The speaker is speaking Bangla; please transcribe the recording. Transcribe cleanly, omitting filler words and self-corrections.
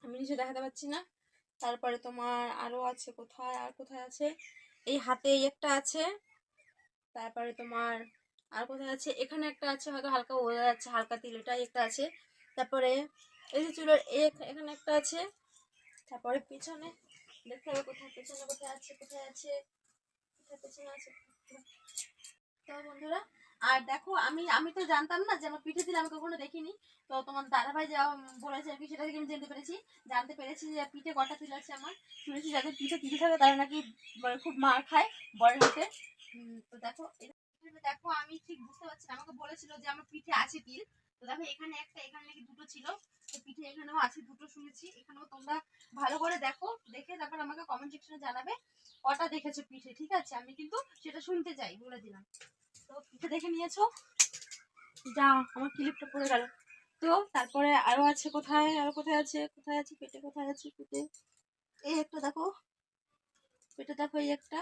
আমি নিচে দেখাতে পাচ্ছি না। তারপরে তোমার আরো আছে, কোথায় আর কোথায় আছে, এই হাতে এই একটা আছে, তারপরে তোমার আর কোথায় আছে, এখানে একটা আছে, হয়তো হালকা বোঝা যাচ্ছে, হালকা তিল, এটাই একটা আছে। তারপরে এই যে চুলের এখানে একটা আছে। তারপরে পেছনে দেখতে হবে কোথায়, পেছনে কোথায় আছে, কোথায় আছে, কোথায় পেছনে আছে। তো বন্ধুরা, আর দেখো আমি আমি তো জানতাম না যে আমার পিঠে তিল, আমি কখনো দেখিনি। তো তোমার দাদাভাই যা বলেছে আর কি, সেটা থেকে আমি জানতে পেরেছি যে পিঠে কটা তিল আছে আমার। শুনেছি যাদের পিঠে তিল থাকে তারা নাকি মানে খুব মার খায় বড় হাতে। তো দেখো দেখো আমি ঠিক বুঝতে পারছি না, আমাকে বলেছিল যে আমার পিঠে আছে তিল। তো দেখো এখানে একটা, এখানে নাকি দুটো ছিল। তো পিঠে এখানেও আছে দুটো শুনেছি, এখানেও। তোমরা ভালো করে দেখো, দেখে তারপর আমাকে কমেন্ট সেকশনে জানাবে কটা দেখেছো পিঠে, ঠিক আছে? আমি কিন্তু সেটা শুনতে চাই, বলে দিলাম। তো পিঠে দেখে নিয়েছো, যা আমার ক্লিপটা পড়ে গেল। তো তারপরে আরো আছে, কোথায় আরো কোথায় আছে, কোথায় আছে পেটে, কোথায় আছে পেটে, এই একটা দেখো, পেটে দেখো এই একটা,